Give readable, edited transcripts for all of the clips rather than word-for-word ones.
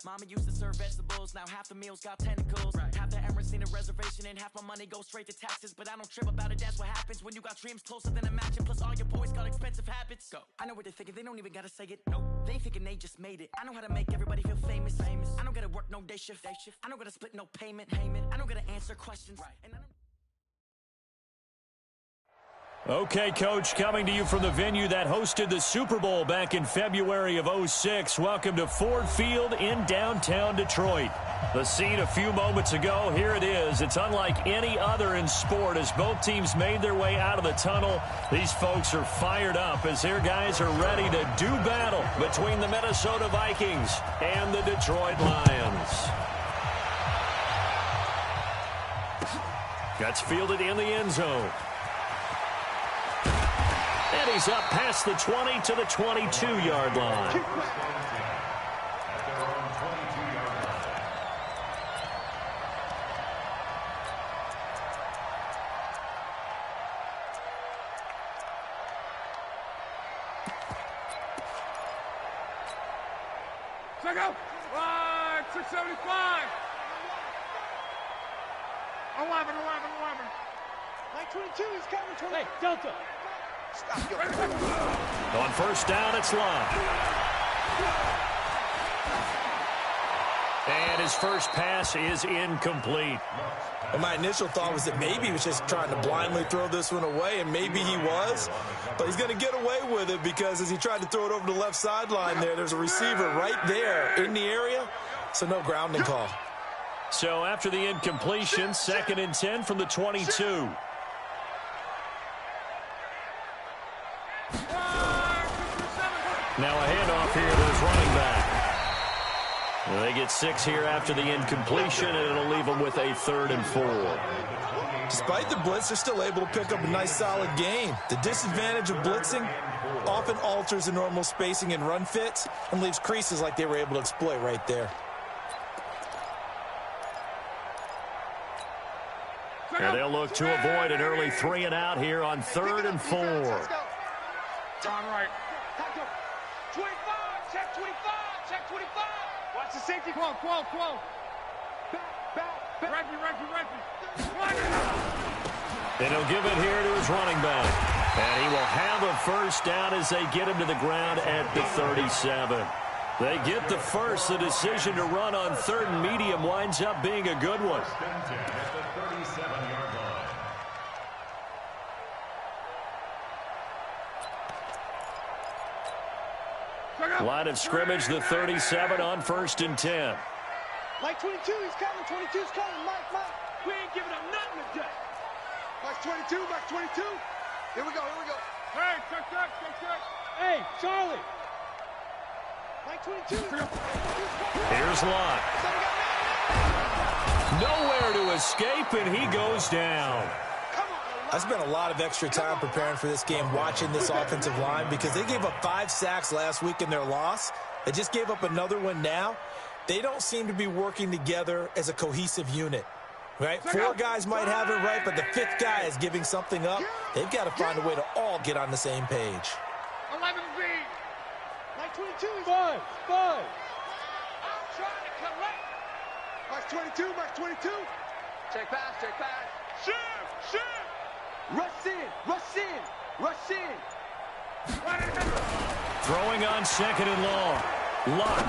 Mama used to serve vegetables, now half the meals got tentacles. Half the Emirates need a reservation and half my money goes straight to taxes. But I don't trip about it, that's what happens when you got dreams closer than a match. And plus all your boys got expensive habits. Go. I know what they're thinking, they don't even gotta say it. Nope. They thinking they just made it. I know how to make everybody feel famous. I don't gotta work no day shift. I don't gotta split no payment. I don't gotta answer questions. And I don't... Okay, Coach, coming to you from the venue that hosted the Super Bowl back in February of '06. Welcome to Ford Field in downtown Detroit. The scene a few moments ago, here it is. It's unlike any other in sport as both teams made their way out of the tunnel. These folks are fired up as their guys are ready to do battle between the Minnesota Vikings and the Detroit Lions. Gets fielded in the end zone. And he's up past the 20 to the 22-yard line. Check out. 675. 11. Line 22 is coming. 20. Hey, Delta. On first down, it's Love. And his first pass is incomplete. And my initial thought was that maybe he was just trying to blindly throw this one away, and maybe he was. But he's going to get away with it because as he tried to throw it over the left sideline there's a receiver right there in the area, so no grounding call. So after the incompletion, 2nd and 10 from the 22. Now a handoff here to his running back. They get 6 here after the incompletion, and it'll leave them with a 3rd and 4. Despite the blitz, they're still able to pick up a nice, solid gain. The disadvantage of blitzing often alters the normal spacing and run fits and leaves creases like they were able to exploit right there. And they'll look to avoid an early 3 and out here on 3rd and 4. Down right. 25, check 25, check 25. Watch the safety. Quo. Back. Reggie. And he'll give it here to his running back. And he will have a first down as they get him to the ground at the 37. They get the first. The decision to run on 3rd and medium winds up being a good one. Line of scrimmage, the 37 on 1st and 10. Mike 22, he's coming. 22's coming. Mike. We ain't giving up nothing today. Mike 22. Here we go. Hey, check. Hey, Charlie. Mike 22. Here's Lott. Nowhere to escape, and he goes down. I spent a lot of extra time preparing for this game, watching this offensive line, because they gave up 5 sacks last week in their loss. They just gave up another one now. They don't seem to be working together as a cohesive unit, right? 4 guys might have it right, but the 5th guy is giving something up. They've got to find a way to all get on the same page. 11B. Mike 22. 5. I'm trying to collect. Mike 22. Check pass. Shift. Rush in. Throwing on 2nd and long. Luck.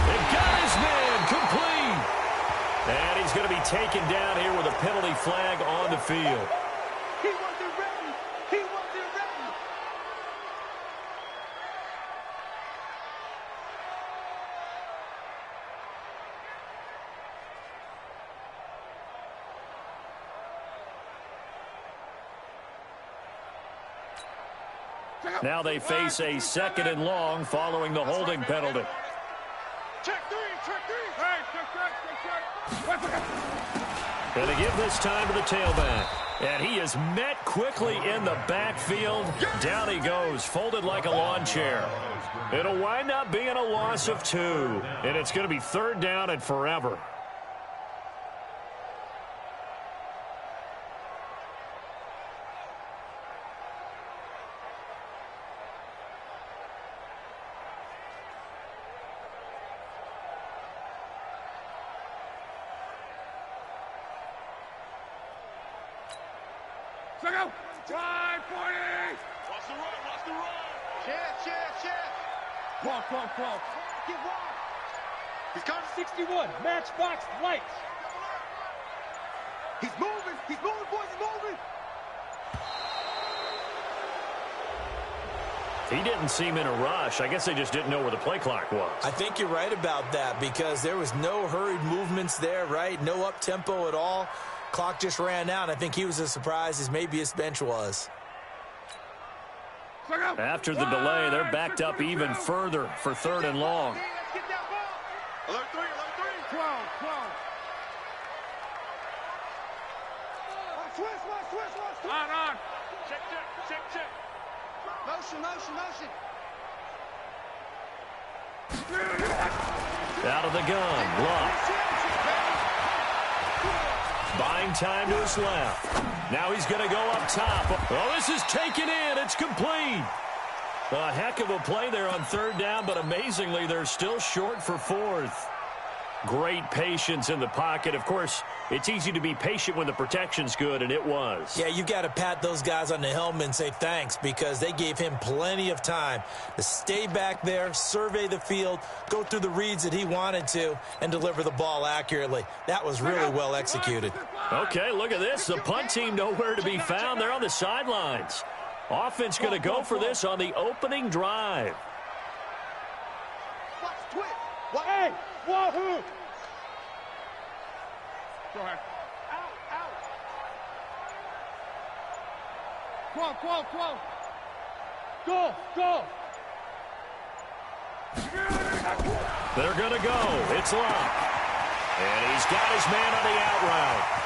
They got his man complete. And he's going to be taken down here with a penalty flag on the field. He wasn't ready. Now they face a 2nd and long following the holding penalty. Check 3. Hey, check. And they give this time to the tailback. And he is met quickly in the backfield. Down he goes, folded like a lawn chair. It'll wind up being a loss of 2. And it's going to be 3rd down and forever. go. 540. Watch the run, watch the run. Chance. Crawl. Get wide. He's coming. 61, matchbox lights. He's moving, boys, he's moving. He didn't seem in a rush. I guess they just didn't know where the play clock was. I think you're right about that because there was no hurried movements there, right? No up-tempo at all. Clock just ran out. I think he was as surprised as maybe his bench was. After the delay, they're backed up even further for 3rd and long. Alert 3. 12. Switch. On. Check. Motion. Out of the gun, Luck. Buying time to his left. Now he's going to go up top. Oh, this is taken in. It's complete. A heck of a play there on 3rd down, but amazingly, they're still short for 4th. Great patience in the pocket. Of course, it's easy to be patient when the protection's good, and it was. Yeah, you've got to pat those guys on the helmet and say thanks because they gave him plenty of time to stay back there, survey the field, go through the reads that he wanted to, and deliver the ball accurately. That was really well executed. Okay, look at this. The punt team nowhere to be found. They're on the sidelines. Offense going to go for this on the opening drive. Hey, wahoo! Go ahead. Out. Qual. Go. They're going to go. It's Luck. And he's got his man on the out route.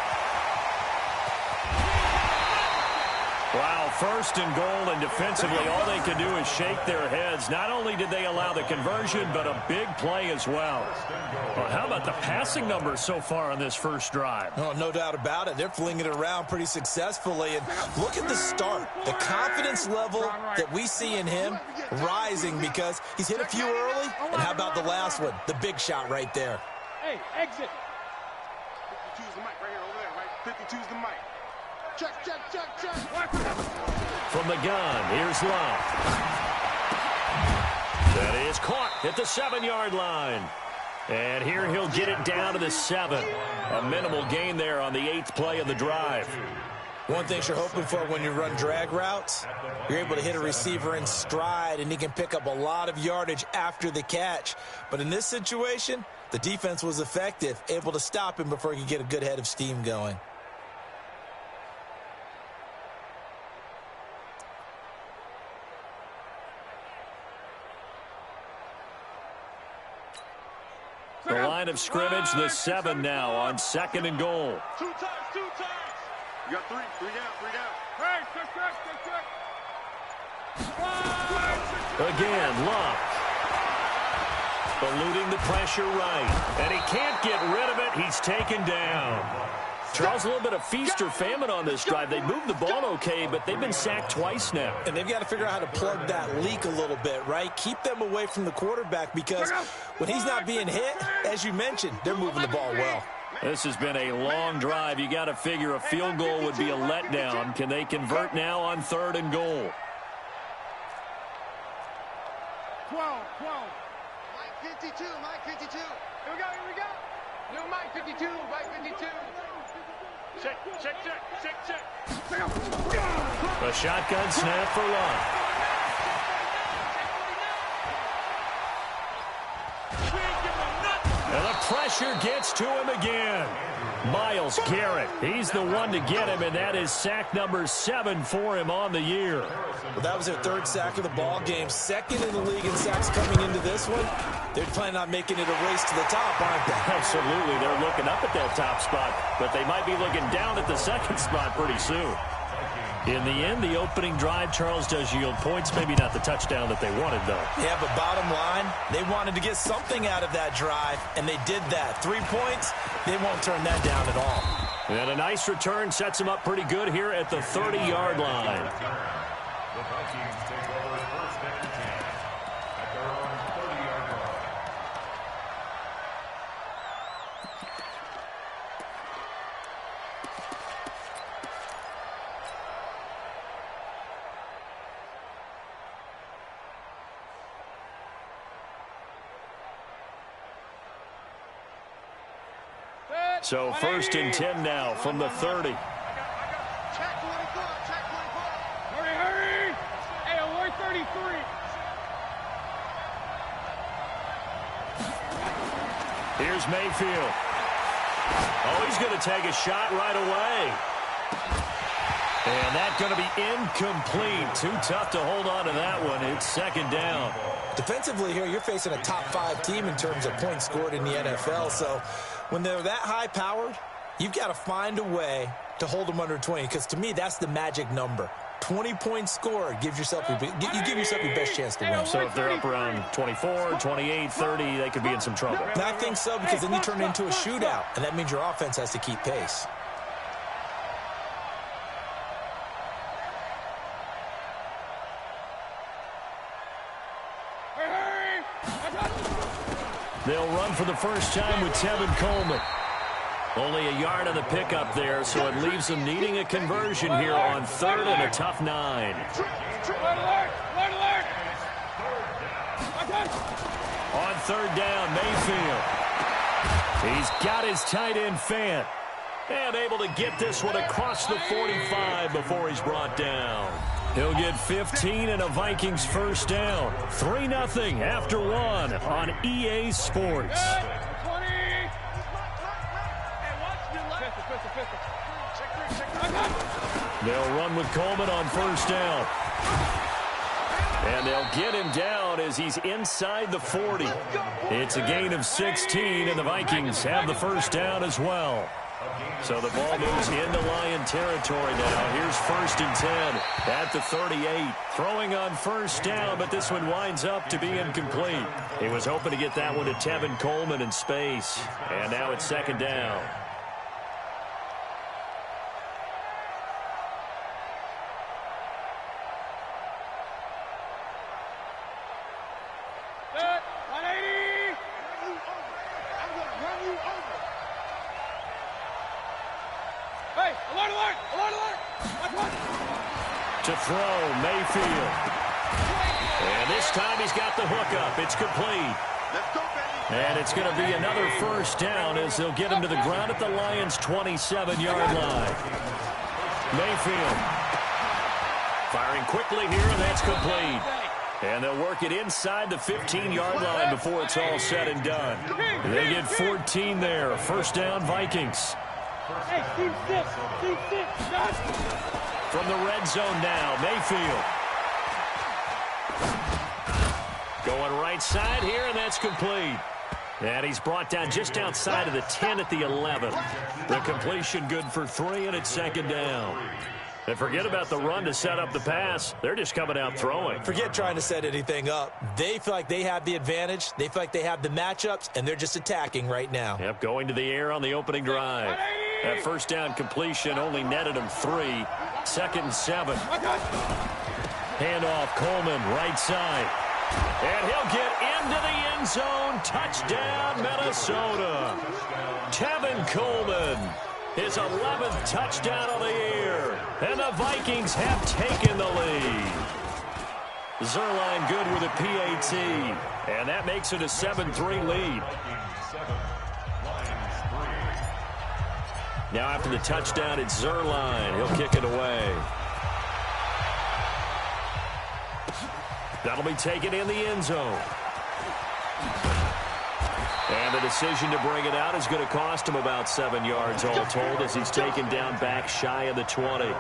Wow, 1st and goal, and defensively all they could do is shake their heads. Not only did they allow the conversion, but a big play as well. Well, how about the passing numbers so far on this first drive? Oh, no doubt about it. They're flinging it around pretty successfully. And look at the start. The confidence level that we see in him rising because he's hit a few early. And how about the last one? The big shot right there. Hey, exit. 52's the mic right here, over there, right? 52's the mic. Check. From the gun, here's Luck. That is caught at the 7-yard line. And here he'll get it down to the 7. A minimal gain there on the 8th play of the drive. One thing you're hoping for when you run drag routes, you're able to hit a receiver in stride, and he can pick up a lot of yardage after the catch. But in this situation, the defense was effective, able to stop him before he could get a good head of steam going. The line of scrimmage, the 7 now on 2nd and goal. Two times. You got 3 down. Hey, check. Again, Luck. Eluding the pressure right. And he can't get rid of it. He's taken down. Charles, a little bit of feast or famine on this drive. They moved the ball okay, but they've been sacked twice now. And they've got to figure out how to plug that leak a little bit, right? Keep them away from the quarterback because when he's not being hit, as you mentioned, they're moving the ball well. This has been a long drive. You got to figure a field goal would be a letdown. Can they convert now on 3rd and goal? 12. Mike 52. Here we go. New Mike 52. Check. A shotgun snap for Luck. And the pressure gets to him again. Myles Garrett, he's the one to get him, and that is sack number 7 for him on the year. Well, that was their 3rd sack of the ball game. 2nd in the league in sacks coming into this one. They're planning on making it a race to the top, aren't they? Absolutely. They're looking up at that top spot, but they might be looking down at the 2nd spot pretty soon. In the end, the opening drive, Charles, does yield points. Maybe not the touchdown that they wanted, though. Yeah, but bottom line, they wanted to get something out of that drive, and they did that. 3 points, they won't turn that down at all. And a nice return sets them up pretty good here at the 30-yard line. So 1st and 10 now from the 30. Check 24, check 24. Hurry, hurry. Hey, alert 33. Here's Mayfield. Oh, he's going to take a shot right away. And that's going to be incomplete. Too tough to hold on to that one. It's 2nd down. Defensively here, you're facing a top 5 team in terms of points scored in the NFL. So when they're that high-powered, you've got to find a way to hold them under 20. Because to me, that's the magic number. 20 points scored gives yourself you give yourself your best chance to win. So if they're up around 24, 28, 30, they could be in some trouble. And I think so, because then you turn it into a shootout, and that means your offense has to keep pace. They'll run for the first time with Tevin Coleman. Only a yard on the pickup there, so it leaves them needing a conversion here on 3rd and a tough 9. On 3rd down, Mayfield. He's got his tight end Fant. And able to get this one across the 45 before he's brought down. He'll get 15 and a Vikings first down. 3-0 after 1 on EA Sports. They'll run with Coleman on 1st down. And they'll get him down as he's inside the 40. It's a gain of 16, and the Vikings have the first down as well. So the ball moves into Lion territory now. Here's 1st and 10 at the 38. Throwing on 1st down, but this one winds up to be incomplete. He was hoping to get that one to Tevin Coleman in space. And now it's 2nd down. To throw, Mayfield. And this time he's got the hookup. It's complete. And it's going to be another first down as they'll get him to the ground at the Lions' 27-yard line. Mayfield firing quickly here, and that's complete. And they'll work it inside the 15-yard line before it's all said and done. They get 14 there. First down, Vikings. Hey, team 6, shot. From the red zone now, Mayfield. Going right side here, and that's complete. And he's brought down just outside of the 10 at the 11. The completion good for 3, and it's 2nd down. And forget about the run to set up the pass. They're just coming out throwing. Forget trying to set anything up. They feel like they have the advantage. They feel like they have the matchups, and they're just attacking right now. Yep, going to the air on the opening drive. That first down completion only netted him 3. 2nd and 7. Handoff, Coleman, right side. And he'll get into the end zone. Touchdown, Minnesota. Tevin Coleman, his 11th touchdown of the year. And the Vikings have taken the lead. Zerline good with a PAT. And that makes it a 7-3 lead. Now after the touchdown, it's Zerline. He'll kick it away. That'll be taken in the end zone. And the decision to bring it out is going to cost him about 7 yards all told as he's taken down back shy of the 20.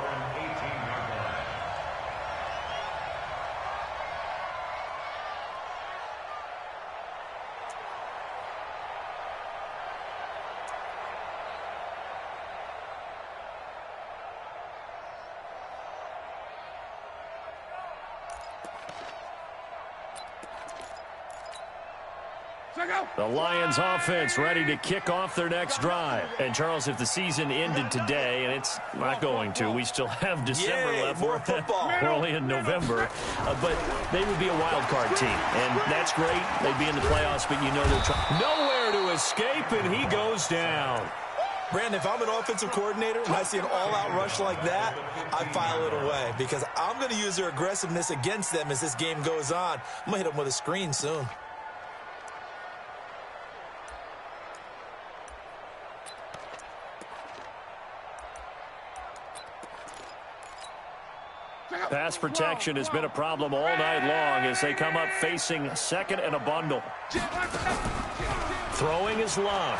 The Lions offense ready to kick off their next drive. And, Charles, if the season ended today, and it's not going to, we still have December left. More football. We're only in November. But they would be a wild card team. And that's great. They'd be in the playoffs, but you know they're trying. Nowhere to escape, and he goes down. Brandon, if I'm an offensive coordinator and I see an all-out rush like that, I file it away because I'm going to use their aggressiveness against them as this game goes on. I'm going to hit them with a screen soon. Pass protection has been a problem all night long as they come up facing second and a bundle. Throwing is Love.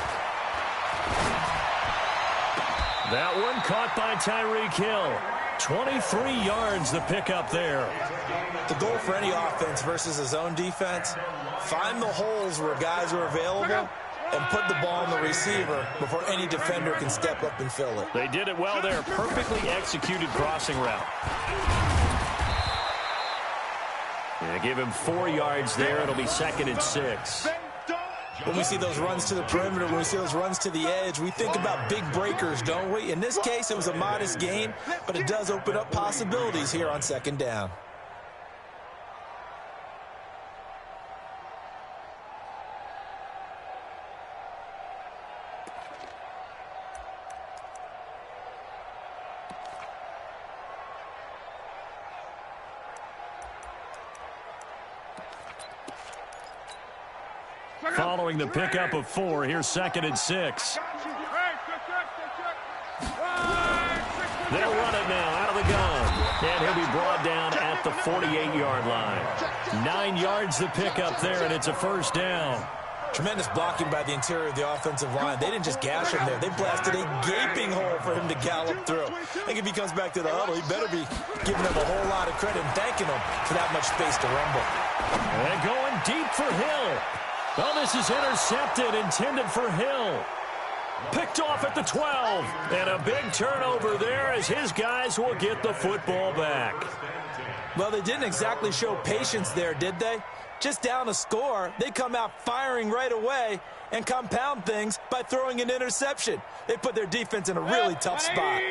That one caught by Tyreek Hill. 23 yards the pickup there. The goal for any offense versus a zone defense, find the holes where guys are available and put the ball on the receiver before any defender can step up and fill it. They did it well there. Perfectly executed crossing route. And give him 4 yards there. It'll be 2nd and 6. When we see those runs to the perimeter, when we see those runs to the edge, we think about big breakers, don't we? In this case, it was a modest gain, but it does open up possibilities here on 2nd down. Following the pickup of 4, here's 2nd and 6. They'll run it now out of the gun. And he'll be brought down at the 48-yard line. 9 yards the pickup there, and it's a 1st down. Tremendous blocking by the interior of the offensive line. They didn't just gash him there. They blasted a gaping hole for him to gallop through. I think if he comes back to the huddle, he better be giving them a whole lot of credit and thanking them for that much space to rumble. And going deep for Hill. Oh, this is intercepted, intended for Hill. Picked off at the 12. And a big turnover there as his guys will get the football back. Well, they didn't exactly show patience there, did they? Just down a score, they come out firing right away and compound things by throwing an interception. They put their defense in a really tough spot.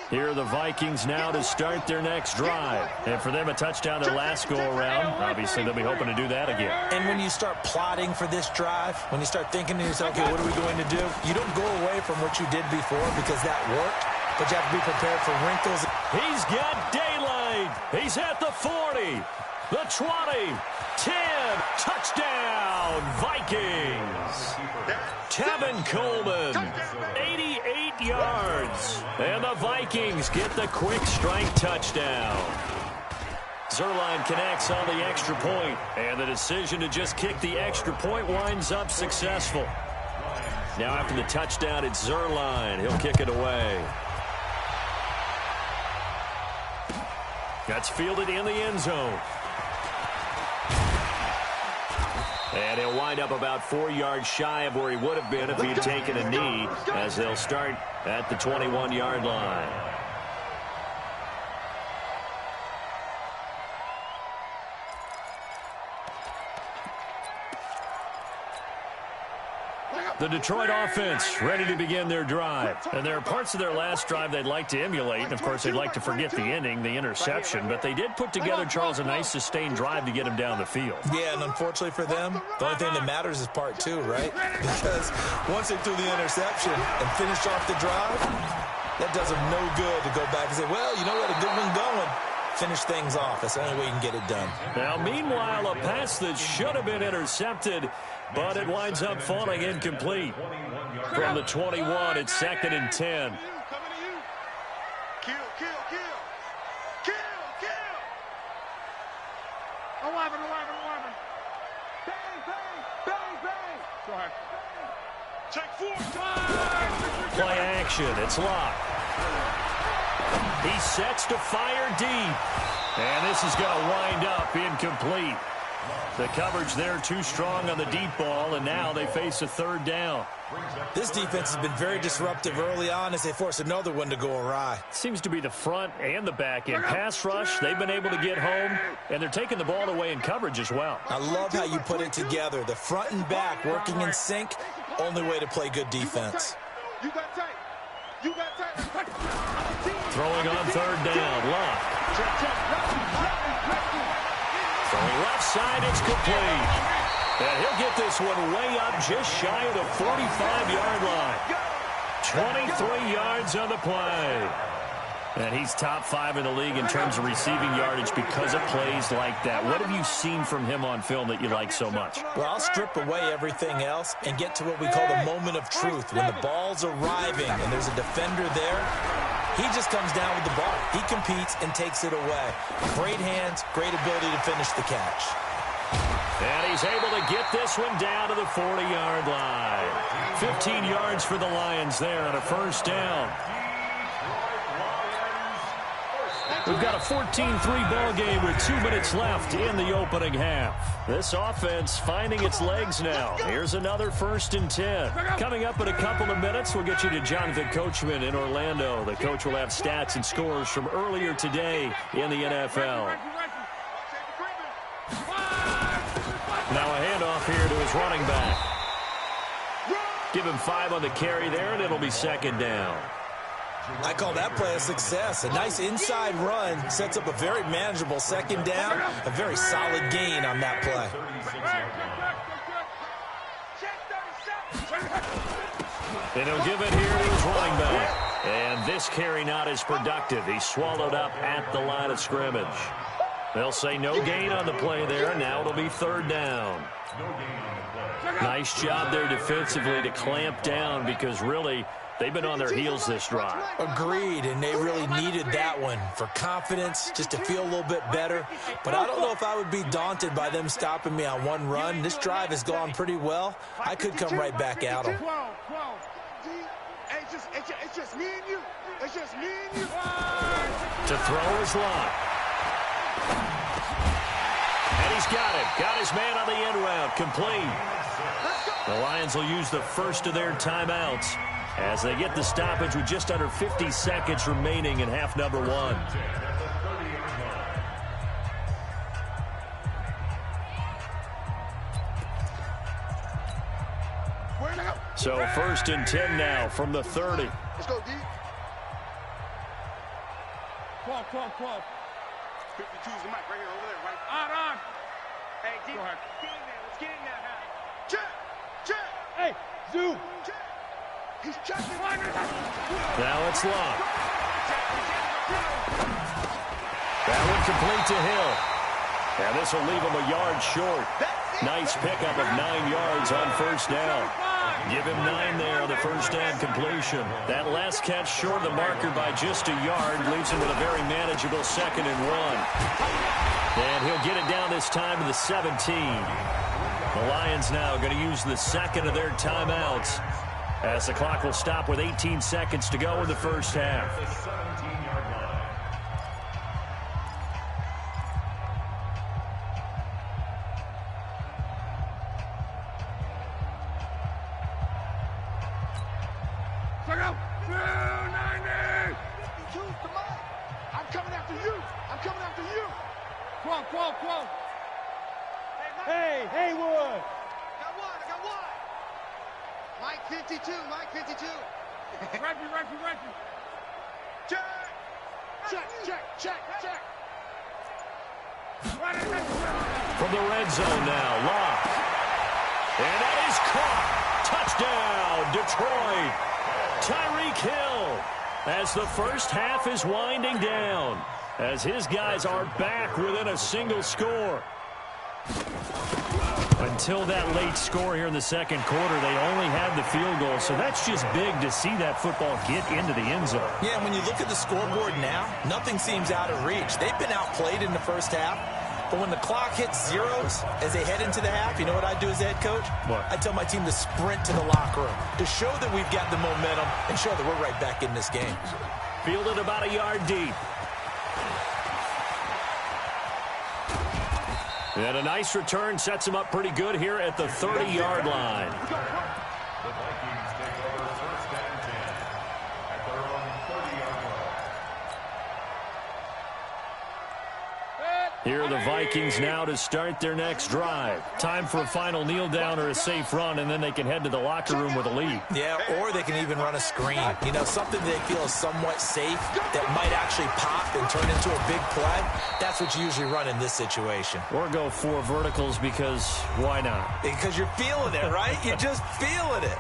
Here are the Vikings now to start their next drive. And for them, a touchdown their last go-around. Obviously, they'll be hoping to do that again. And when you start plotting for this drive, when you start thinking to yourself, okay, what are we going to do? You don't go away from what you did before because that worked, but you have to be prepared for wrinkles. He's got daylight. He's at the 40, the 20, 10, touchdown, Vikings. Tevin Coleman, 88 yards. And the Vikings get the quick strike touchdown. Zerline connects on the extra point, and the decision to just kick the extra point winds up successful. Now after the touchdown, it's Zerline. He'll kick it away. That's fielded in the end zone. And he'll wind up about 4 yards shy of where he would have been if he had taken a knee, as they'll start at the 21-yard line. The Detroit offense ready to begin their drive. And there are parts of their last drive they'd like to emulate. And, of course, they'd like to forget the ending, the interception. But they did put together, Charles, a nice sustained drive to get him down the field. Yeah, and unfortunately for them, the only thing that matters is part 2, right? Because once they threw the interception and finished off the drive, that does them no good to go back and say, well, you know what, a good one going. Finish things off. That's the only way you can get it done. Now, meanwhile, a pass that should have been intercepted, but it winds up falling incomplete. From the 21, it's 2nd and 10. Kill. 11. Bang. Go ahead. Take 4. Play action. It's locked. He sets to fire deep. And this is going to wind up incomplete. The coverage there too strong on the deep ball, and now they face a 3rd down. This defense has been very disruptive early on as they force another one to go awry. Seems to be the front and the back end. Pass rush, they've been able to get home, and they're taking the ball away in coverage as well. I love how you put it together. The front and back working in sync, only way to play good defense. You got tight. Throwing on 3rd down, Locke. Throwing left side, it's complete. And he'll get this one way up just shy of the 45-yard line. 23 yards on the play. And he's top 5 in the league in terms of receiving yardage because of plays like that. What have you seen from him on film that you like so much? Well, I'll strip away everything else and get to what we call the moment of truth. When the ball's arriving and there's a defender there, He just comes down with the ball. He competes and takes it away. Great hands, great ability to finish the catch. And he's able to get this one down to the 40-yard line. 15 yards for the Lions there on a first down. We've got a 14-3 ball game with 2 minutes left in the opening half. This offense finding its legs now. Here's another 1st and 10. Coming up in a couple of minutes, we'll get you to Jonathan Coachman in Orlando. The coach will have stats and scores from earlier today in the NFL. Now a handoff here to his running back. Give him 5 on the carry there, and it'll be 2nd down. I call that play a success. A nice inside run sets up a very manageable 2nd down. A very solid gain on that play. And he'll give it here to his running back. And this carry not as productive. He's swallowed up at the line of scrimmage. They'll say no gain on the play there. Now it'll be 3rd down. Nice job there defensively to clamp down because really they've been on their heels this drive. Agreed, and they really needed that one for confidence, just to feel a little bit better. But I don't know if I would be daunted by them stopping me on one run. This drive has gone pretty well. I could come right back at them. It's just me and you. It's just me and you. To throw his line. And he's got it. Got his man on the end route. Complete. The Lions will use the first of their timeouts as they get the stoppage with just under 50 seconds remaining in half number 1. So 1st and 10 now from the 30. Let's go, D. 12. 52 is the mic right here, over there, right? On. Hey, D. Go ahead. Get in there. Let's get in there, man. Check. Hey, Zoo. Check. He's checking. Now it's locked. That one complete to Hill. And this will leave him a yard short. Nice pickup of 9 yards on 1st down. Give him 9 there on the 1st down completion. That last catch short of the marker by just a yard leaves him with a very manageable 2nd and 1. And he'll get it down this time to the 17. The Lions now going to use the 2nd of their timeouts as the clock will stop with 18 seconds to go in the 1st half. Hey, Haywood. I got one. Mike 52. Referee. Check. From the red zone now, Locke. And that is caught. Touchdown, Detroit. Tyreek Hill as the first half is winding down, as his guys are back within a single score. Until that late score here in the 2nd quarter, they only had the field goal, so that's just big to see that football get into the end zone. Yeah, and when you look at the scoreboard now, nothing seems out of reach. They've been outplayed in the 1st half, but when the clock hits zeros as they head into the half, you know what I do as the head coach? What? I tell my team to sprint to the locker room to show that we've got the momentum and show that we're right back in this game. Fielded about a yard deep. And a nice return sets him up pretty good here at the 30-yard line. Here are the Vikings now to start their next drive. Time for a final kneel down or a safe run, and then they can head to the locker room with a lead. Yeah, or they can even run a screen. You know, something they feel is somewhat safe that might actually pop and turn into a big play. That's what you usually run in this situation. Or go 4 verticals because why not? Because you're feeling it, right? You're just feeling it.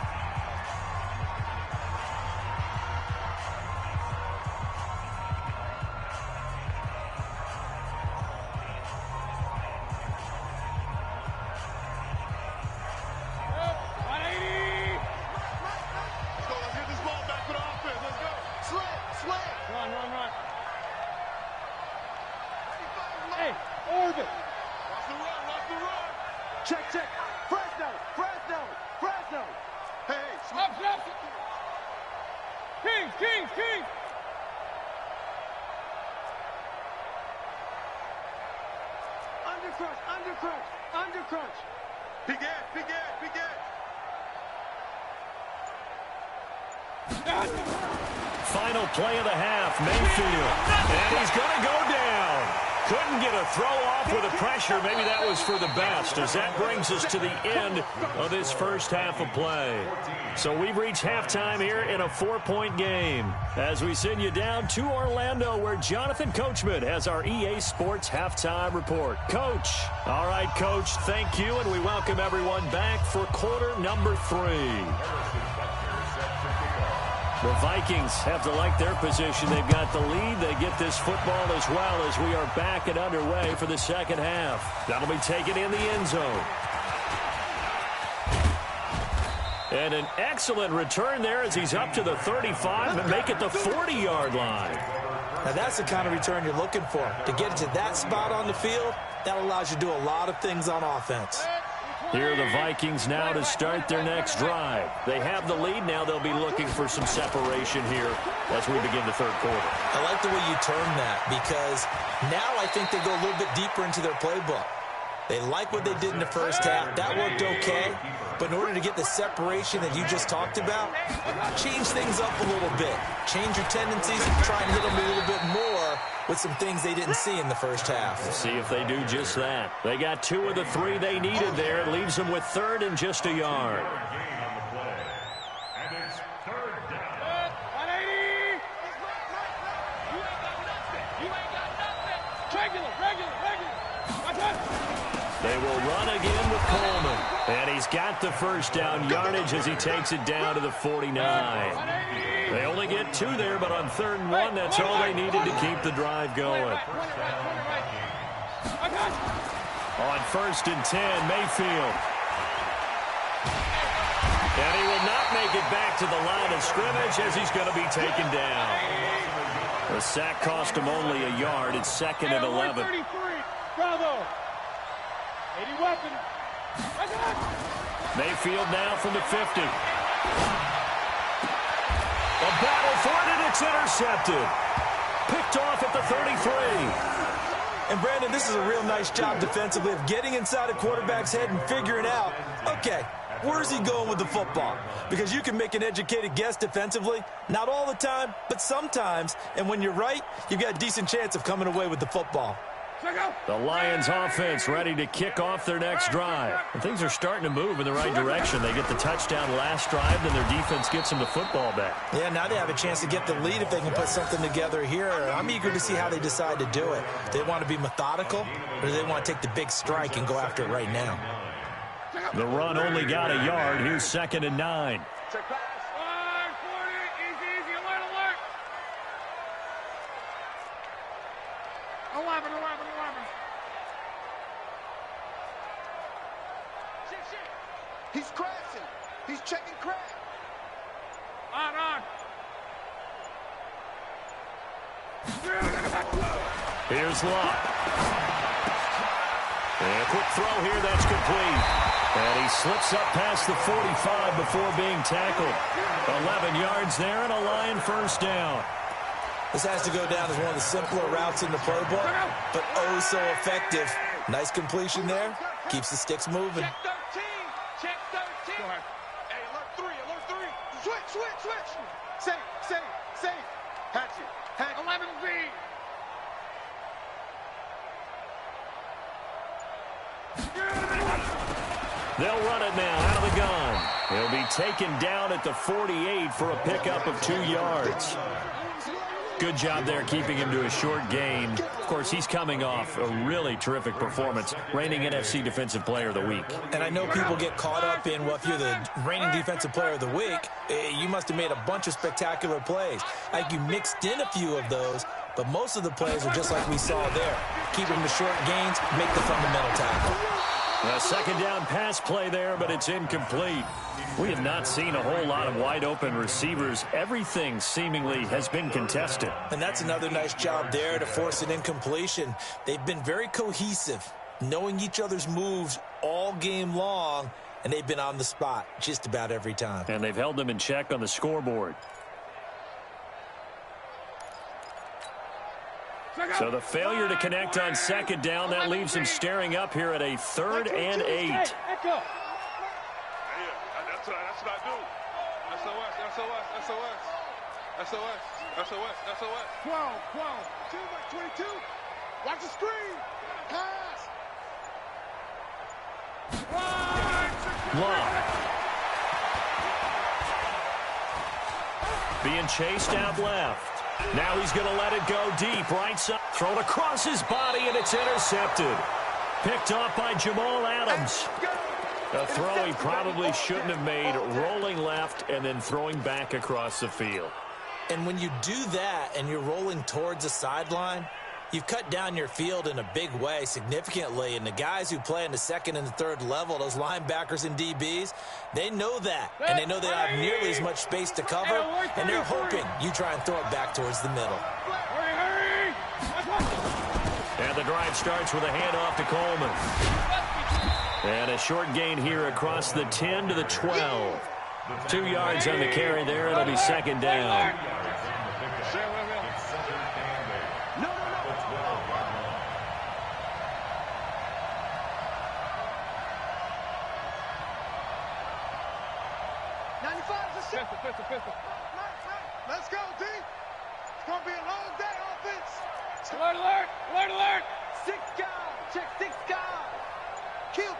Kings. Undercrunch. Big edge. Final play of the half, Mayfield. And he's going to go down. Couldn't get a throw off with the pressure. Maybe that was for the best, as that brings us to the end of this first half of play. So we've reached halftime here in a 4-point game as we send you down to Orlando, where Jonathan Coachman has our EA Sports halftime report. Coach. All right, Coach, thank you, and we welcome everyone back for quarter number 3. The Vikings have to like their position. They've got the lead. They get this football as well as we are back and underway for the second half. That'll be taken in the end zone. And an excellent return there as he's up to the 35 and make it the 40-yard line. Now that's the kind of return you're looking for. To get to that spot on the field, that allows you to do a lot of things on offense. Here are the Vikings now to start their next drive. They have the lead. Now they'll be looking for some separation here as we begin the third quarter. I like the way you term that, because now I think they go a little bit deeper into their playbook. They like what they did in the first half. That worked okay. But in order to get the separation that you just talked about, change things up a little bit. Change your tendencies and try and hit them a little bit more with some things they didn't see in the first half. We'll see if they do just that. They got 2 of the 3 they needed there. It leaves them with third and just a yard. They will run again with Coleman. And he's got the first down yardage as he takes it down to the 49. They only get 2 there, but on 3rd and 1, that's all they needed to keep the drive going. On 1st and 10, Mayfield. And he will not make it back to the line of scrimmage as he's going to be taken down. The sack cost him only a yard. It's 2nd and 11. Bravo. 80 weapon. Mayfield now from the 50. A battle for it, and it's intercepted. Picked off at the 33. And, Brandon, this is a real nice job defensively of getting inside a quarterback's head and figuring out, okay, where's he going with the football? Because you can make an educated guess defensively. Not all the time, but sometimes. And when you're right, you've got a decent chance of coming away with the football. The Lions offense ready to kick off their next drive. And things are starting to move in the right direction. They get the touchdown last drive, then their defense gets them the football back. Yeah, now they have a chance to get the lead if they can put something together here. I'm eager to see how they decide to do it. Do they want to be methodical, or do they want to take the big strike and go after it right now? The run only got a yard. Here's 2nd and 9. He's crashing. He's checking crash. On. Here's Locke. And a quick throw here, that's complete. And he slips up past the 45 before being tackled. 11 yards there and a Lion first down. This has to go down as one of the simpler routes in the playbook, but oh so effective. Nice completion there. Keeps the sticks moving. Check 13. Go ahead. Hey, alert 3. Switch. Safe. Hatchet. 11B. They'll run it now out of the gun. He'll be taken down at the 48 for a pickup of 2 yards. Good job there keeping him to a short gain. Of course, he's coming off a really terrific performance, reigning NFC Defensive Player of the Week. And I know people get caught up in, well, if you're the reigning Defensive Player of the Week, you must have made a bunch of spectacular plays. Like you mixed in a few of those, but most of the plays are just like we saw there. Keep them to short gains, make the fundamental tackle. A 2nd down pass play there, but it's incomplete. We have not seen a whole lot of wide-open receivers. Everything seemingly has been contested. And that's another nice job there to force an incompletion. They've been very cohesive, knowing each other's moves all game long, and they've been on the spot just about every time. And they've held them in check on the scoreboard. So the failure to connect on second down, that leaves him staring up here at a 3rd and 8. That's what I do. SOS. 12. 2 by 22. Watch the screen. Pass. Long. Being chased out left. Now he's going to let it go deep. Right side. Thrown across his body, and it's intercepted. Picked off by Jamal Adams. A throw he probably shouldn't have made, rolling left and then throwing back across the field. And when you do that and you're rolling towards the sideline, you've cut down your field in a big way significantly. And the guys who play in the second and the third level, those linebackers and DBs, they know that. And they know they don't have nearly as much space to cover. And they're hoping you try and throw it back towards the middle. And the drive starts with a handoff to Coleman. And a short gain here across the 10 to the 12. 2 yards on the carry there. It'll be second down. Pistol. Let's go, D. It's going to be a long day, offense. Alert. 6 guys. Check 6 guys. Kill.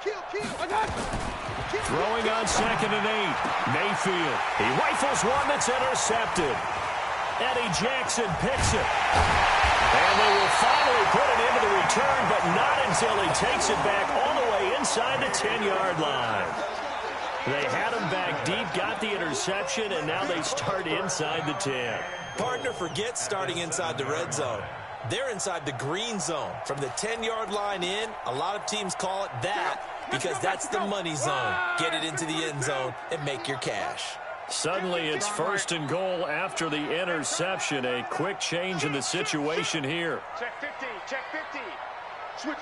Throwing on 2nd and 8. Mayfield. He rifles one that's intercepted. Eddie Jackson picks it. And they will finally put it into the return, but not until he takes it back all the way inside the 10-yard line. They had him back deep, got the interception, and now they start inside the 10. Partner forgets starting inside the red zone. They're inside the green zone. From the 10-yard line in, a lot of teams call it that because that's the money zone. Get it into the end zone and make your cash. Suddenly it's 1st and goal after the interception. A quick change in the situation here. Check 50. Switch it.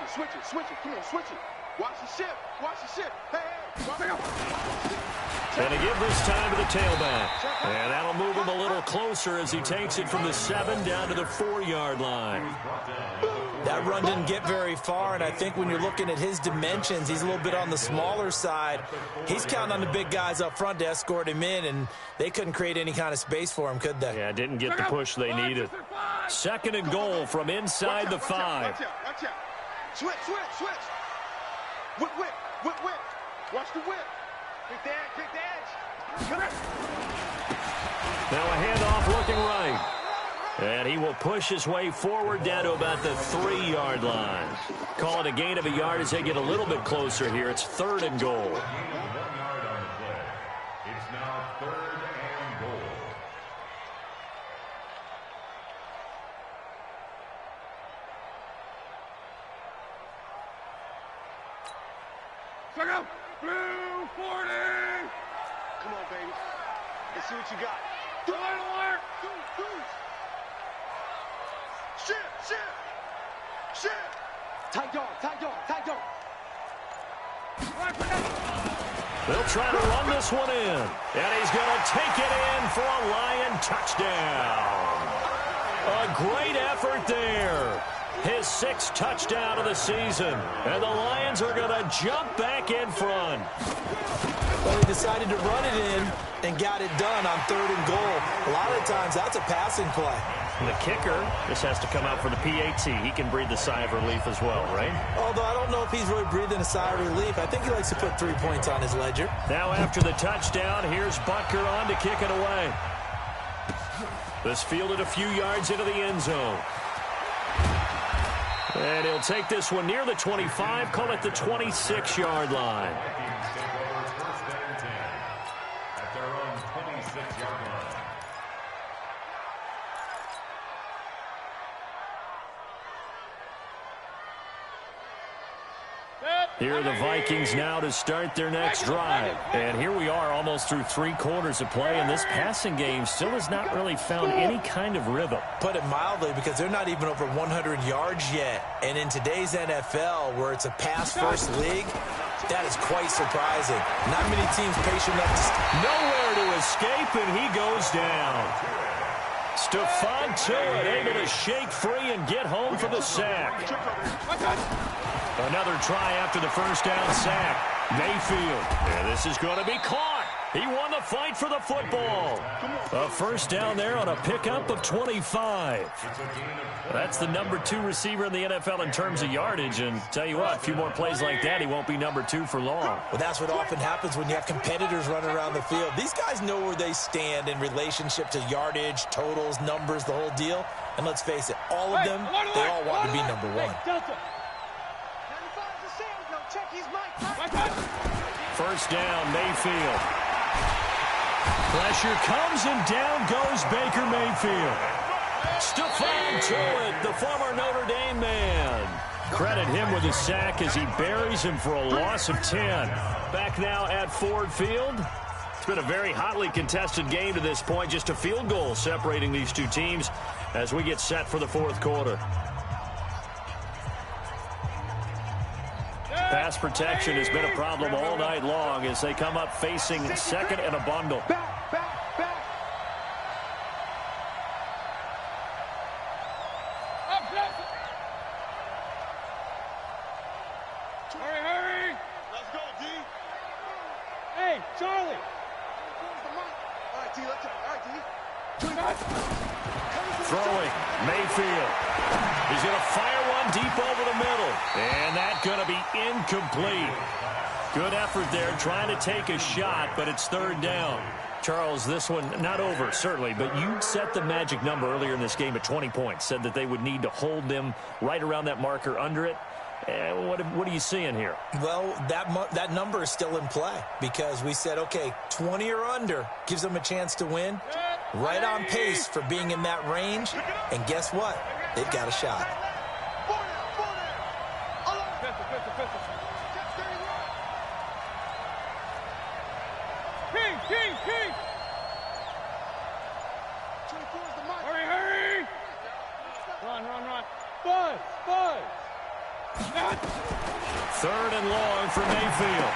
Come on, switch it. Watch the ship. Hey. And to give this time to the tailback. And that'll move him a little closer as he takes it from the 7 down to the 4-yard line. That run didn't get very far, and I think when you're looking at his dimensions, he's a little bit on the smaller side. He's counting on the big guys up front to escort him in, and they couldn't create any kind of space for him, could they? Yeah, didn't get the push they needed. 2nd and goal from inside the 5. Watch out. Switch. Whip. Watch the whip. Kick the edge. Come here. Now a handoff looking right. And he will push his way forward down to about the 3-yard line. Call it a gain of a yard as they get a little bit closer here. It's 3rd and goal. 1 yard on the play. It's now 3rd and goal. Check out. Blue 40. Come on, baby. Let's see what you got. Alert. Deuce. Shit. Tight dog. They'll try to run this one in. And he's going to take it in for a Lion touchdown. A great effort there. His 6th touchdown of the season. And the Lions are going to jump back in front. Well, he decided to run it in and got it done on 3rd and goal. A lot of times, that's a passing play. And the kicker just has to come out for the PAT. He can breathe the sigh of relief as well, right? Although I don't know if he's really breathing a sigh of relief. I think he likes to put 3 points on his ledger. Now after the touchdown, here's Butker on to kick it away. This fielded a few yards into the end zone. And he'll take this one near the 25, call it the 26-yard line. At their own 26-yard line. Here are the Vikings now to start their next drive. And here we are almost through 3 quarters of play, and this passing game still has not really found any kind of rhythm. Put it mildly, because they're not even over 100 yards yet. And in today's NFL, where it's a pass-first league, That is quite surprising. Not many teams patient enough to... Nowhere to escape, and he goes down. Stephon Tuitt able to shake free and get home for the sack. Another try after the first down sack. Mayfield. And this is going to be caught. He won the fight for the football. A first down there on a pickup of 25. That's the number 2 receiver in the NFL in terms of yardage. And tell you what, a few more plays like that, he won't be number 2 for long. Well, that's what often happens when you have competitors running around the field. These guys know where they stand in relationship to yardage, totals, numbers, the whole deal. And let's face it, all of them, they all want to be number 1. First down, Mayfield. Pressure comes, and down goes Baker Mayfield. Stephon Tuitt, the former Notre Dame man. Credit him with a sack as he buries him for a loss of 10. Back now at Ford Field. It's been a very hotly contested game to this point. Just a field goal separating these two teams as we get set for the fourth quarter. Pass protection has been a problem all night long as they come up facing second and a bundle. Back. Hurry. Let's go, D. Hey, Charlie. All right, D, let's go. All right, D. Throwing, Mayfield. He's going to fire one deep over the middle. And that's going to be incomplete. Good effort there trying to take a shot, but it's third down. Charles, this one not over, certainly, but you set the magic number earlier in this game at 20 points. Said that they would need to hold them right around that marker under it. What are you seeing here? Well, that number is still in play because we said, okay, 20 or under gives them a chance to win. Right on pace for being in that range. And guess what? They've got a shot. King. Hurry. Run. Buzz. Third and long for Mayfield.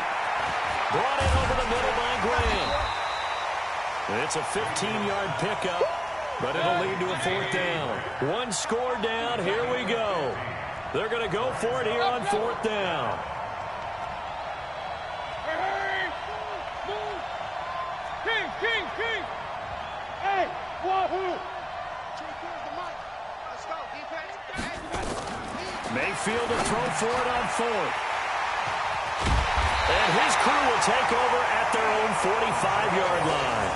Brought in over the middle by Graham. It's a 15-yard pickup, but it'll lead to a fourth down. One score down. Here we go. They're going to go for it here on fourth down. King. Hey, wahoo. Let's go, defense. Mayfield to throw for it on fourth. And his crew will take over at their own 45-yard line.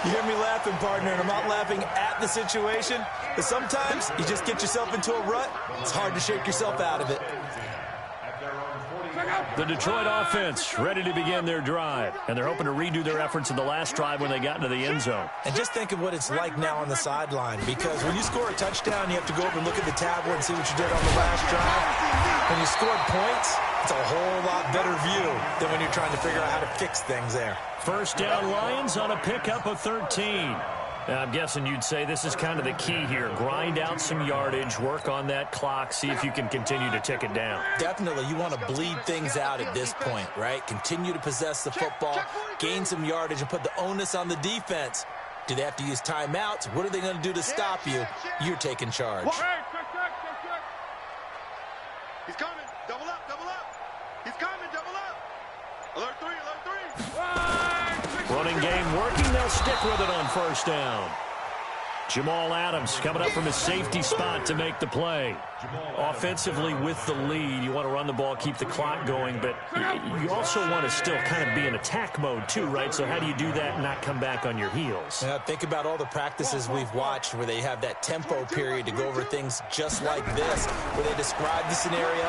You hear me laughing, partner, and I'm not laughing at the situation, but sometimes you just get yourself into a rut. It's hard to shake yourself out of it. The Detroit offense ready to begin their drive, and they're hoping to redo their efforts in the last drive when they got into the end zone. And just think of what it's like now on the sideline, because when you score a touchdown, you have to go over and look at the tablet and see what you did on the last drive. When you scored points, it's a whole lot better view than when you're trying to figure out how to fix things there. First down, Lions on a pickup of 13. Now, I'm guessing you'd say this is kind of the key here. Grind out some yardage, work on that clock, see if you can continue to tick it down. Definitely, you want to bleed things out at this point, right? Continue to possess the football, gain some yardage, and put the onus on the defense. Do they have to use timeouts? What are they going to do to stop you? You're taking charge. He's coming. Double up. He's coming. Double up. Alert 3. Running game working. They'll stick with it on first down. Jamal Adams coming up from his safety spot to make the play. Offensively with the lead, you want to run the ball, keep the clock going, but you also want to still kind of be in attack mode too, right? So how do you do that and not come back on your heels? Yeah, think about all the practices we've watched where they have that tempo period to go over things just like this, where they describe the scenario,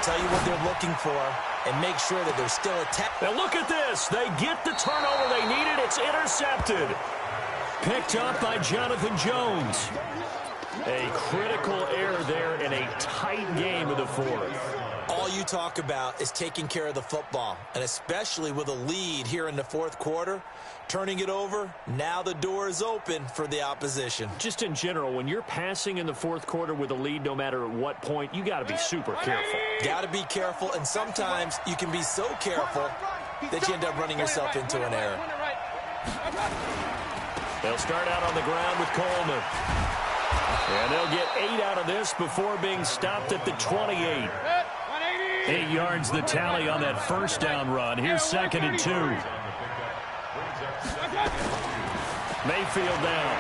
tell you what they're looking for, and make sure that they're still attacking. Now look at this. They get the turnover they needed. It's intercepted. Picked up by Jonathan Jones. A critical error there in a tight game of the fourth. All you talk about is taking care of the football, and especially with a lead here in the fourth quarter, turning it over, now the door is open for the opposition. Just in general, when you're passing in the fourth quarter with a lead, no matter at what point, you got to be super careful. Got to be careful, and sometimes you can be so careful that you end up running yourself into an error. They'll start out on the ground with Coleman. And they'll get 8 out of this before being stopped at the 28. 8 yards the tally on that first down run. Here's 2nd and 2. Mayfield down.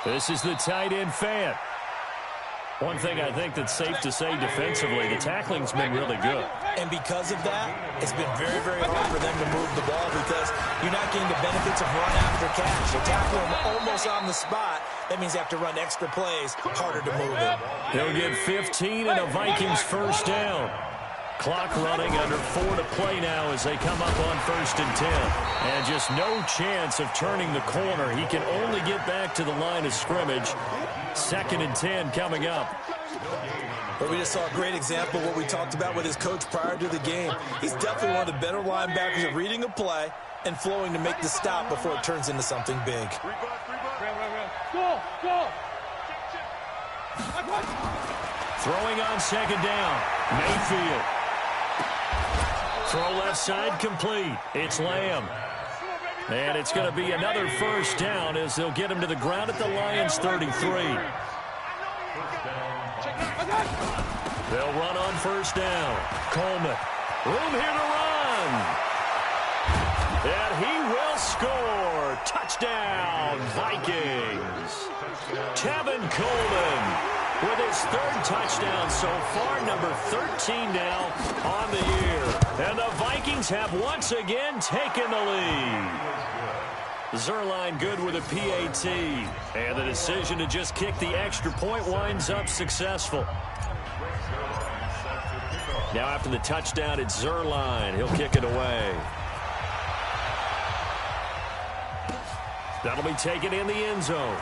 This is the tight end Fant. One thing I think that's safe to say defensively, the tackling's been really good. And because of that, it's been very, very hard for them to move the ball because you're not getting the benefits of run after catch. You're tackling them almost on the spot. That means you have to run extra plays, harder to move it. They'll get 15 and a Vikings first down. Clock running, under 4 to play now as they come up on 1st and 10. And just no chance of turning the corner. He can only get back to the line of scrimmage. 2nd and 10 coming up. But we just saw a great example of what we talked about with his coach prior to the game. He's definitely one of the better linebackers at reading a play and flowing to make the stop before it turns into something big. Throwing on 2nd down. Mayfield. Throw left side complete. It's Lamb. And it's going to be another first down as they'll get him to the ground at the Lions' 33. They'll run on 1st down. Coleman. Room here to run. And he will score. Touchdown, Vikings. Tevin Coleman with his 3rd touchdown so far, number 13 now on the year. And the Vikings have once again taken the lead. Zerline good with a PAT. And the decision to just kick the extra point winds up successful. Now after the touchdown, it's Zerline. He'll kick it away. That'll be taken in the end zone.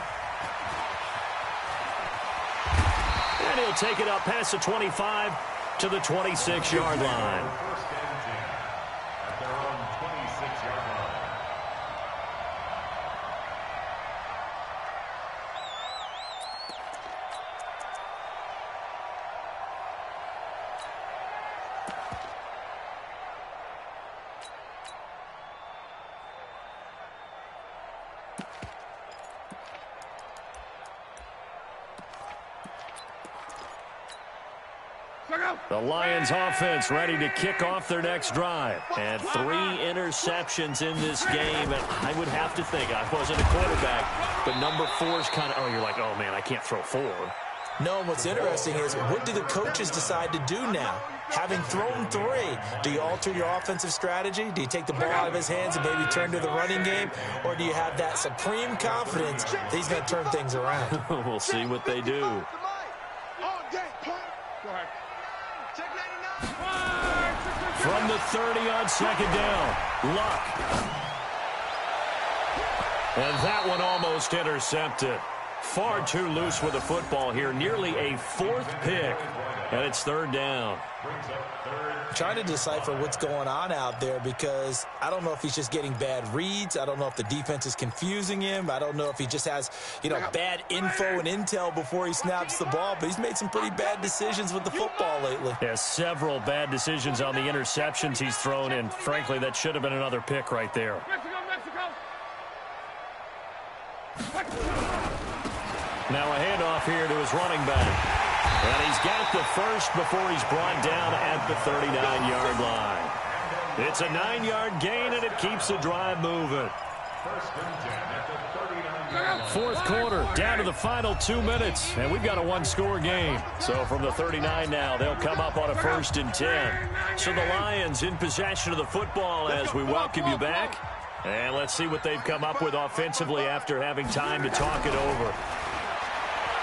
And he'll take it up past the 25 to the 26-yard line. The Lions offense ready to kick off their next drive. And 3 interceptions in this game. And I would have to think, I wasn't a quarterback, but number 4 is kind of, oh, you're like, oh, man, I can't throw 4. No, and what's interesting is, what do the coaches decide to do now? Having thrown 3, do you alter your offensive strategy? Do you take the ball out of his hands and maybe turn to the running game? Or do you have that supreme confidence that he's going to turn things around? We'll see what they do. From the 30 on 2nd down, Luck. And that one almost intercepted. Far too loose with the football here. Nearly a 4th pick. And it's 3rd down. Trying to decipher what's going on out there because I don't know if he's just getting bad reads. I don't know if the defense is confusing him. I don't know if he just has, bad info and intel before he snaps the ball. But he's made some pretty bad decisions with the football lately. Yeah, several bad decisions on the interceptions he's thrown in. Frankly, that should have been another pick right there. Now a handoff here to his running back. And he's got the first before he's brought down at the 39-yard line. It's a 9-yard gain, and it keeps the drive moving. 4th quarter, down to the final 2 minutes, and we've got a 1-score game. So from the 39 now, they'll come up on a 1st and 10. So the Lions in possession of the football as we welcome you back. And let's see what they've come up with offensively after having time to talk it over.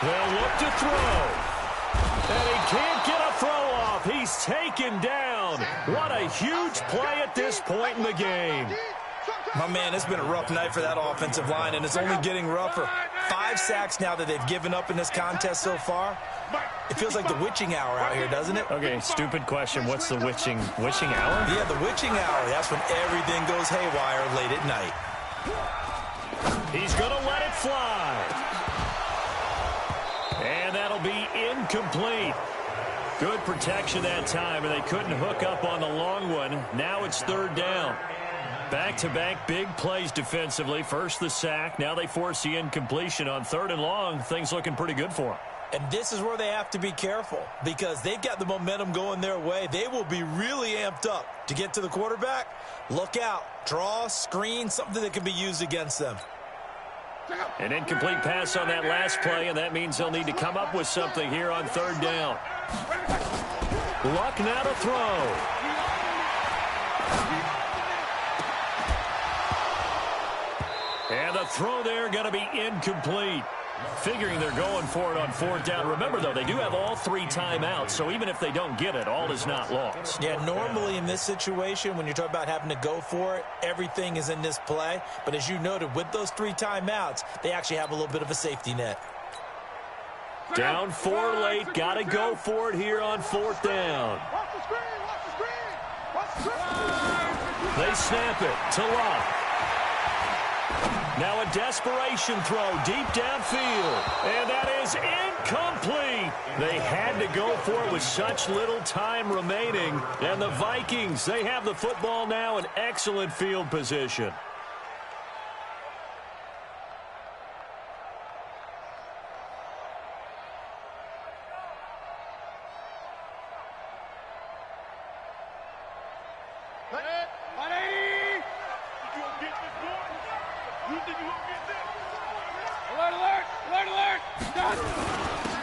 They'll look to throw. And he can't get a throw off. He's taken down. What a huge play at this point in the game. My man, it's been a rough night for that offensive line, and it's only getting rougher. 5 sacks now that they've given up in this contest so far. It feels like the witching hour out here, doesn't it? Okay, stupid question. What's the witching hour? Yeah, the witching hour. That's when everything goes haywire late at night. He's going to let it fly. And that'll be incomplete. Good protection that time, and they couldn't hook up on the long one. Now it's 3rd down. Back-to-back big plays defensively. First the sack. Now they force the incompletion on 3rd and long. Things looking pretty good for them. And this is where they have to be careful because they've got the momentum going their way. They will be really amped up to get to the quarterback. Look out. Draw, screen, something that can be used against them. An incomplete pass on that last play, and that means they'll need to come up with something here on 3rd down. Luck now to throw. And the throw there going to be incomplete. Figuring they're going for it on 4th down. Remember, though, they do have all 3 timeouts, so even if they don't get it, all is not lost. Yeah, normally in this situation, when you're talking about having to go for it, everything is in this play. But as you noted, with those 3 timeouts, they actually have a little bit of a safety net. Down 4 late. Got to go for it here on 4th down. Watch the screen! Watch the screen! Watch the screen! They snap it to Luck. Now a desperation throw deep downfield. And that is incomplete. They had to go for it with such little time remaining. And the Vikings, they have the football now in excellent field position.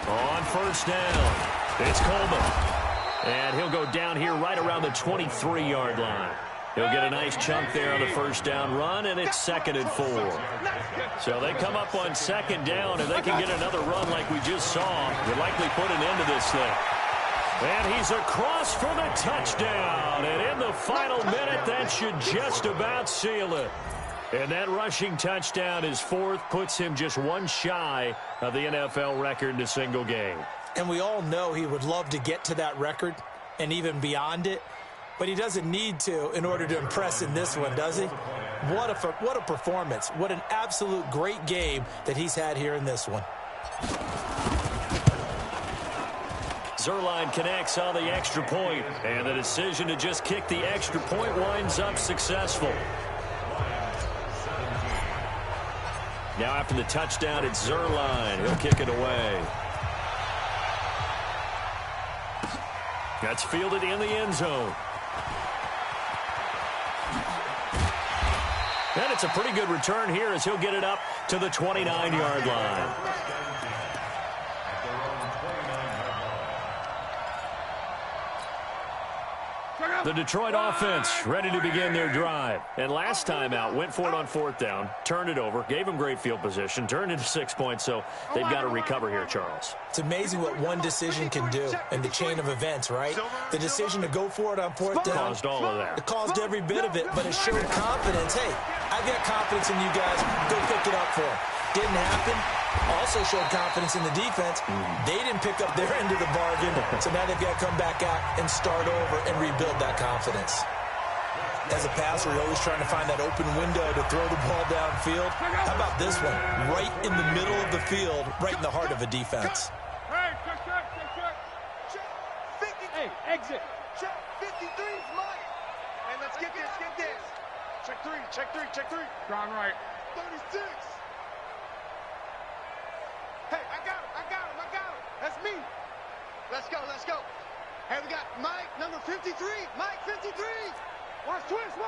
On 1st down, it's Coleman. And he'll go down here right around the 23-yard line. He'll get a nice chunk there on the 1st down run, and it's 2nd and 4. So they come up on 2nd down, and they can get another run like we just saw. Would likely put an end to this thing. And he's across for the touchdown. And in the final minute, that should just about seal it. And that rushing touchdown is 4th, puts him just 1 shy of the NFL record in a single game. And we all know he would love to get to that record and even beyond it, but he doesn't need to in order to impress in this one, does he? What a performance. What an absolute great game that he's had here in this one. Zuerlein connects on the extra point, and the decision to just kick the extra point winds up successful. Now after the touchdown, it's Zuerlein. He'll kick it away. That's fielded in the end zone. And it's a pretty good return here as he'll get it up to the 29-yard line. The Detroit offense ready to begin their drive. And last time out, went for it on 4th down, turned it over, gave them great field position, turned into 6 points, so they've got to recover here, Charles. It's amazing what one decision can do in the chain of events, right? The decision to go for it on 4th down. Caused all of that. It caused every bit of it, but it showed confidence. Hey, I've got confidence in you guys. Go pick it up for them. Didn't happen. Also showed confidence in the defense. They didn't pick up their end of the bargain, so now they've got to come back out and start over and rebuild that confidence. As a passer, you're always trying to find that open window to throw the ball downfield. How about this one? Right in the middle of the field, right in the heart of a defense. Hey, exit. Check 53's Mike. Hey, let's get this, get this. Check 3, check 3, check 3. Gone right. 36. Hey, I got him. That's me. Let's go. Hey, we got Mike, number 53. Mike, 53. Watch twist.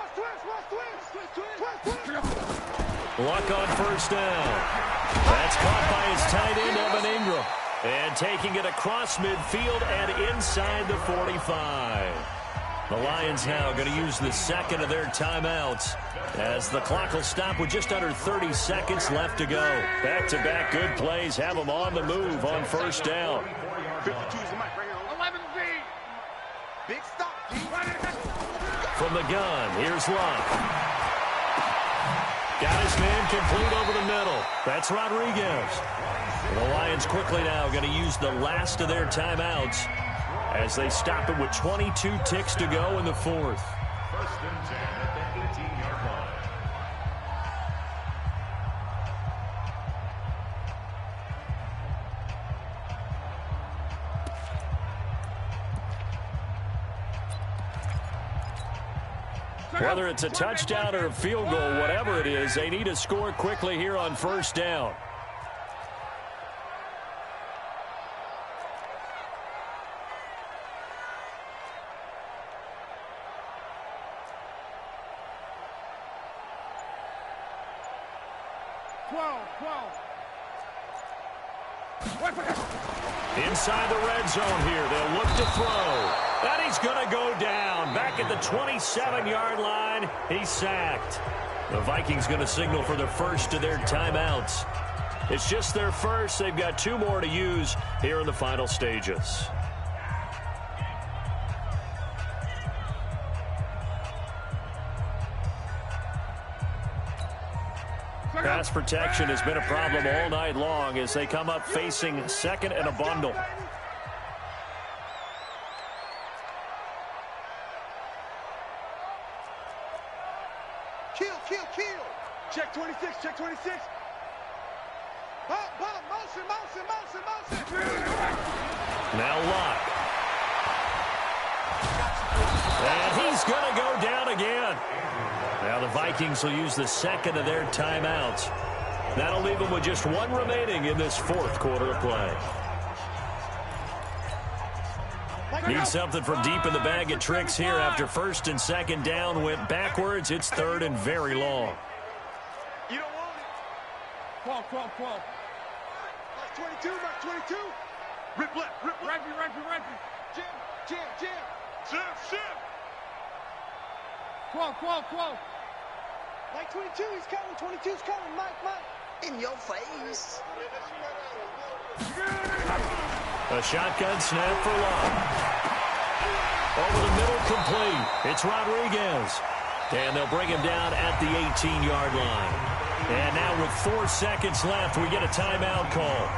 Luck on 1st down. That's caught by his tight end, Evan Ingram. And taking it across midfield and inside the 45. The Lions now going to use the 2nd of their timeouts as the clock will stop with just under 30 seconds left to go. Back-to-back good plays have them on the move on 1st down. 52's the mic right here. 11Z. Big stop. From the gun, here's Luck. Got his man complete over the middle. That's Rodriguez. The Lions quickly now going to use the last of their timeouts as they stop it with 22 ticks to go in the fourth. 1st and 10 at the 18-yard line. Whether it's a touchdown or a field goal, whatever it is, they need to score quickly here on 1st down. Inside the red zone here, they'll look to throw. And he's going to go down. Back at the 27-yard line, he's sacked. The Vikings going to signal for the first of their timeouts. It's just their first. They've got 2 more to use here in the final stages. Pass protection has been a problem all night long as they come up facing 2nd and a bundle. Kill. Check 26, check 26. Motion. Now Locke. And he's going to go down again. Now the Vikings will use the 2nd of their timeouts. That'll leave them with just 1 remaining in this 4th quarter of play. Need something from deep in the bag of tricks here after 1st and 2nd down went backwards. It's 3rd and very long. You don't want it. 12. Mark 22, Mark 22. Rip left. Jam. Shift. 12. Mike 22, he's coming. 22's coming. Mike. In your face. A shotgun snap for Locke. Over the middle, complete. It's Rodriguez. And they'll bring him down at the 18-yard line. And now with 4 seconds left, we get a timeout call.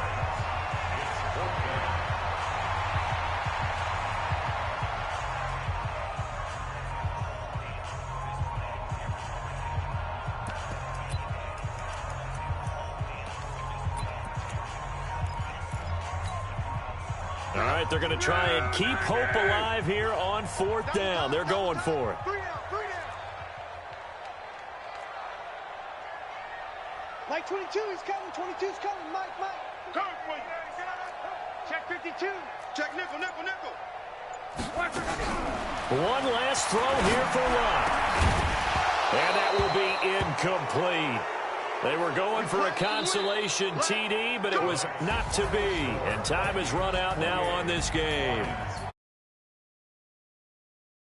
All right, they're going to try and keep hope alive here on 4th down. They're going for it. 3 down. Mike 22, he's coming. 22's coming. Mike. Coming for you. Check 52. Check nickel. One last throw here for Locke. And that will be incomplete. They were going for a consolation TD, but it was not to be. And time has run out now on this game.